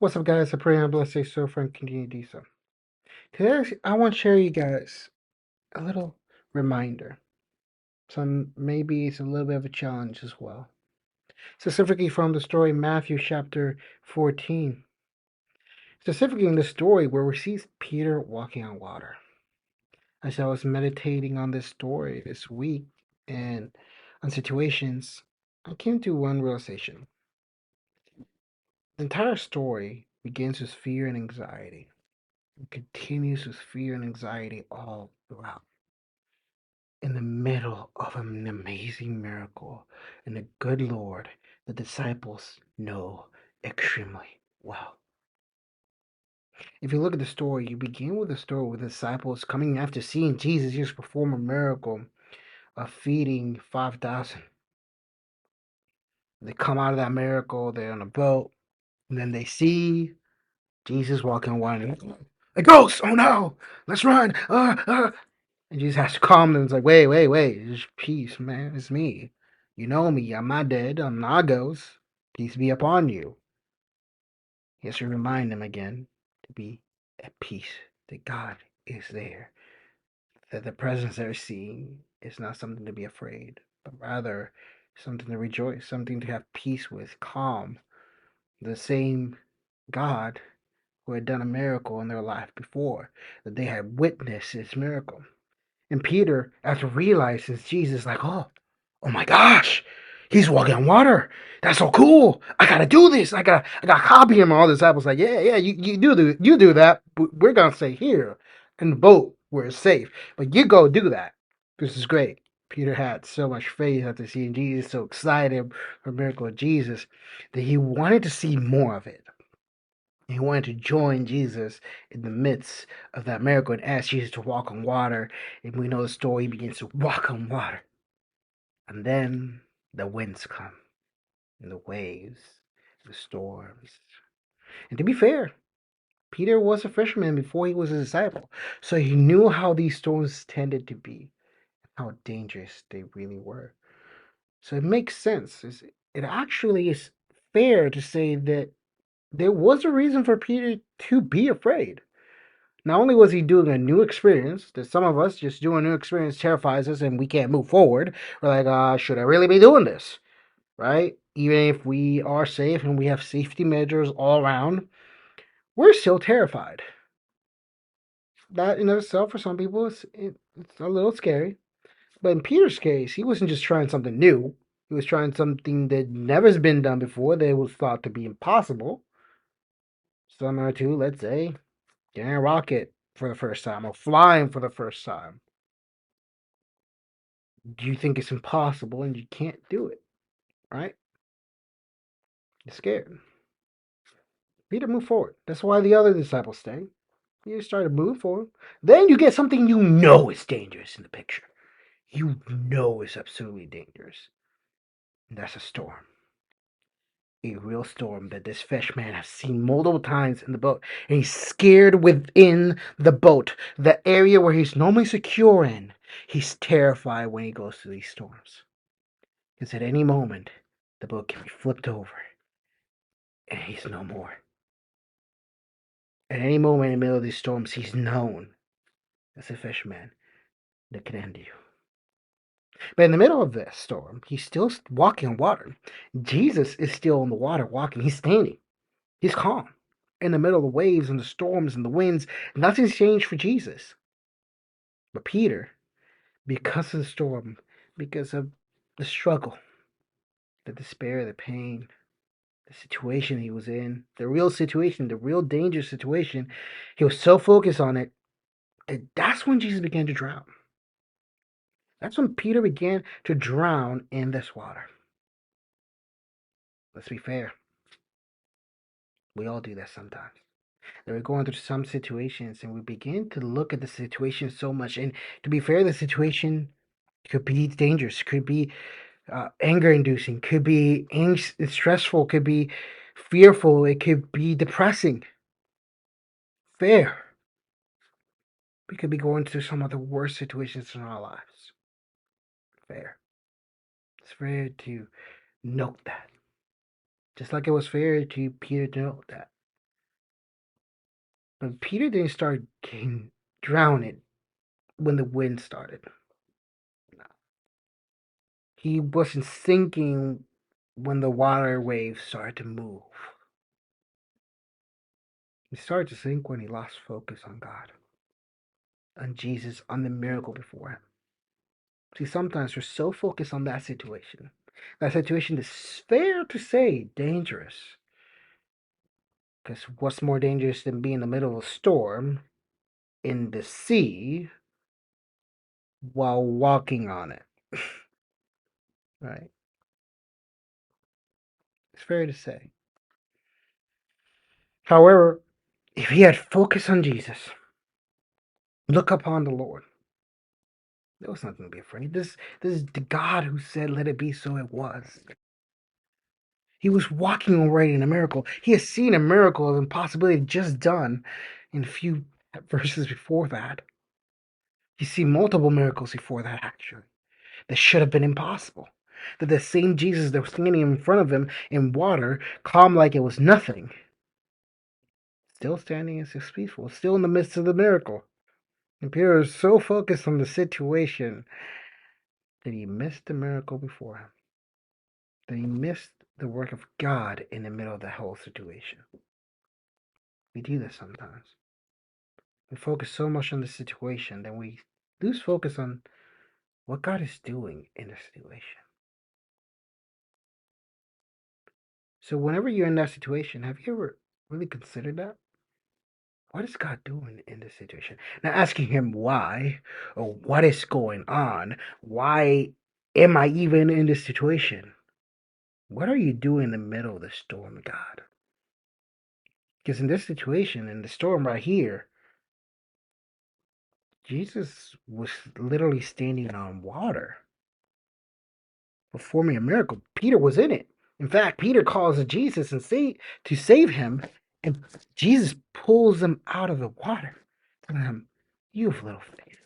What's up, guys? I pray and bless you so friend continue to do so. Today, I want to share you guys a little reminder. Some maybe it's a little bit of a challenge as well. Specifically from the story Matthew chapter 14. Specifically in the story where we see Peter walking on water. As I was meditating on this story this week and on situations, I came to one realization. The entire story begins with fear and anxiety. It continues with fear and anxiety all throughout. In the middle of an amazing miracle and the good Lord, the disciples know extremely well. If you look at the story, you begin with the story with the disciples coming after seeing Jesus just perform a miracle of feeding 5,000. They come out of that miracle, they're on a boat, and then they see Jesus walking on water. A ghost! Oh no! Let's run! And Jesus has to calm them. It's like, wait. Just peace, man. It's me. You know me. I'm not dead. I'm not a ghost. Peace be upon you. He has to remind them again to be at peace. That God is there. That the presence they're seeing is not something to be afraid, but rather something to rejoice, something to have peace with, calm. The same God who had done a miracle in their life before, that they had witnessed this miracle. And Peter, after realizes Jesus, like, oh my gosh, he's walking on water. That's so cool. I gotta do this. I gotta copy him. And all the disciples like, yeah, you do that. We're gonna stay here in the boat where it's safe. But you go do that. This is great. Peter had so much faith after seeing Jesus, so excited for the miracle of Jesus, that he wanted to see more of it. He wanted to join Jesus in the midst of that miracle and ask Jesus to walk on water. And we know the story, he begins to walk on water. And then the winds come, and the waves, the storms. And to be fair, Peter was a fisherman before he was a disciple. So he knew how these storms tended to be, how dangerous they really were. So it makes sense. It actually is fair to say that there was a reason for Peter to be afraid. Not only was he doing a new experience, that some of us just doing a new experience terrifies us and we can't move forward. We're like, should I really be doing this? Right? Even if we are safe and we have safety measures all around, we're still terrified. That in itself, for some people, it's a little scary. But in Peter's case, he wasn't just trying something new. He was trying something that never has been done before, that was thought to be impossible. Similar to, let's say, getting a rocket for the first time or flying for the first time. You think it's impossible and you can't do it, right? You're scared. Peter moved forward. That's why the other disciples stayed. You start to move forward. Then you get something you know is dangerous in the picture. You know is absolutely dangerous. And that's a storm. A real storm that this fish man has seen multiple times in the boat. And he's scared within the boat, the area where he's normally secure in. He's terrified when he goes through these storms. Because at any moment, the boat can be flipped over and he's no more. At any moment in the middle of these storms, he's known as a fisherman that can end you. But in the middle of this storm, he's still walking on water. Jesus is still on the water walking. He's standing. He's calm. In the middle of the waves and the storms and the winds, nothing's changed for Jesus. But Peter, because of the storm, because of the struggle, the despair, the pain, the situation he was in, the real situation, the real dangerous situation, he was so focused on it that that's when Jesus began to drown. That's when Peter began to drown in this water. Let's be fair. We all do that sometimes. That we're going through some situations and we begin to look at the situation so much. And to be fair, the situation could be dangerous, could be anger inducing, could be stressful, could be fearful, it could be depressing. Fair. We could be going through some of the worst situations in our lives. Fair. It's fair to note that. Just like it was fair to Peter to note that. But Peter didn't start getting drowned when the wind started. He wasn't sinking when the water waves started to move. He started to sink when he lost focus on God, on Jesus, on the miracle before him. See, sometimes we're so focused on that situation. That situation is fair to say dangerous. Because what's more dangerous than being in the middle of a storm in the sea while walking on it? Right? It's fair to say. However, if he had focused on Jesus, look upon the Lord, there was nothing to be afraid. This is the God who said, "Let it be," so it was. He was walking already in a miracle. He has seen a miracle of impossibility just done in a few verses before that. You see multiple miracles before that, actually, that should have been impossible. That the same Jesus that was standing in front of him in water, calm like it was nothing, still standing and peaceful, still in the midst of the miracle. And Peter is so focused on the situation that he missed the miracle before him, that he missed the work of God in the middle of the whole situation. We do this sometimes. We focus so much on the situation that we lose focus on what God is doing in the situation. So, whenever you're in that situation, have you ever really considered that? What is God doing in this situation? Not asking Him why or what is going on. Why am I even in this situation? What are you doing in the middle of the storm, God? Because in this situation, in the storm right here, Jesus was literally standing on water, performing a miracle. Peter was in it. In fact, Peter calls Jesus and to save him, and Jesus pulls him out of the water, telling him, "You have little faith."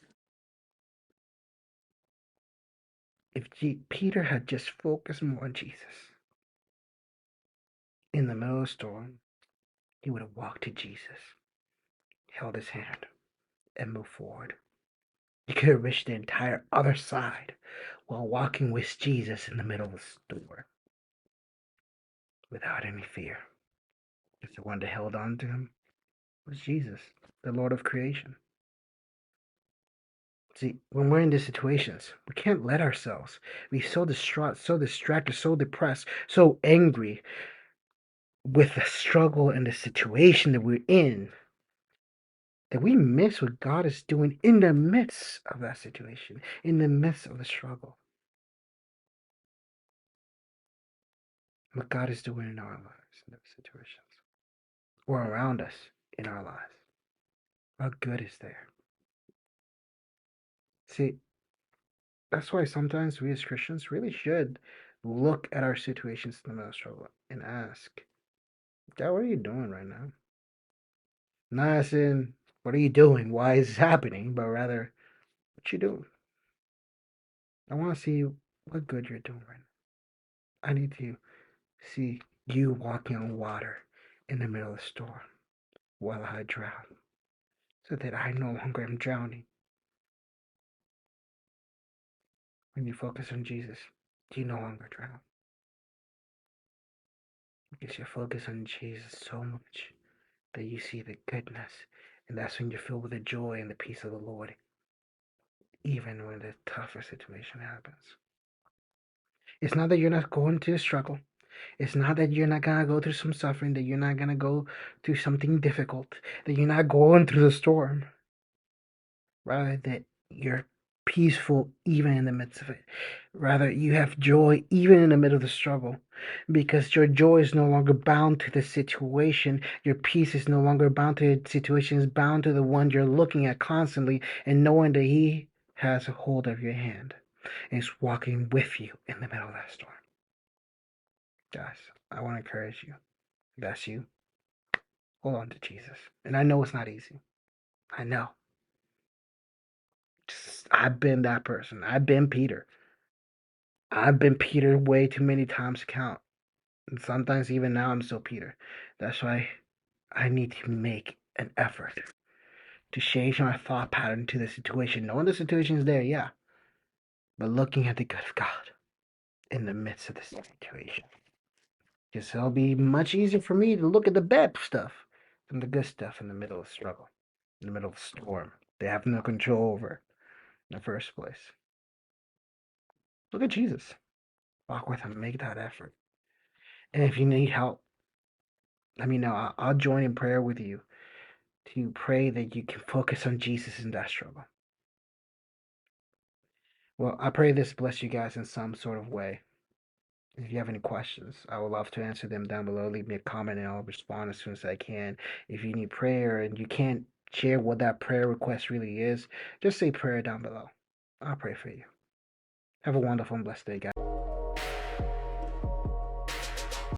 If Peter had just focused more on Jesus in the middle of the storm, he would have walked to Jesus, held his hand, and moved forward. He could have reached the entire other side while walking with Jesus in the middle of the storm without any fear. Because the one that held on to him was Jesus, the Lord of creation. See, when we're in these situations, we can't let ourselves be so distraught, so distracted, so depressed, so angry with the struggle and the situation that we're in that we miss what God is doing in the midst of that situation, in the midst of the struggle. What God is doing in our lives, in those situations, or around us in our lives. What good is there? See, that's why sometimes we as Christians really should look at our situations in the middle of struggle and ask, God, what are you doing right now? Not as in, what are you doing? Why is this happening? But rather, what you doing? I want to see what good you're doing right now. I need to see you walking on water in the middle of the storm while I drown, so that I no longer am drowning. When you focus on Jesus, you no longer drown. Because you focus on Jesus so much that you see the goodness, and that's when you're filled with the joy and the peace of the Lord, even when the tougher situation happens. It's not that you're not going to struggle. It's not that you're not gonna go through some suffering, that you're not gonna go through something difficult, that you're not going through the storm. Rather, that you're peaceful even in the midst of it. Rather, you have joy even in the middle of the struggle, because your joy is no longer bound to the situation. Your peace is no longer bound to the situation, it's bound to the one you're looking at constantly and knowing that He has a hold of your hand and is walking with you in the middle of that storm. Guys, I want to encourage you. If that's you, hold on to Jesus. And I know it's not easy. I know. I've been that person. I've been Peter. I've been Peter way too many times to count. And sometimes even now I'm still Peter. That's why I need to make an effort to change my thought pattern to the situation, knowing the situation is there, yeah, but looking at the good of God in the midst of the situation. Because it'll be much easier for me to look at the bad stuff than the good stuff in the middle of struggle, in the middle of storm. They have no control over in the first place. Look at Jesus. Walk with him. Make that effort. And if you need help, let me know. I'll join in prayer with you to pray that you can focus on Jesus in that struggle. Well, I pray this bless you guys in some sort of way. If you have any questions, I would love to answer them down below. Leave me a comment and I'll respond as soon as I can. If you need prayer and you can't share what that prayer request really is, just say prayer down below. I'll pray for you. Have a wonderful and blessed day, guys.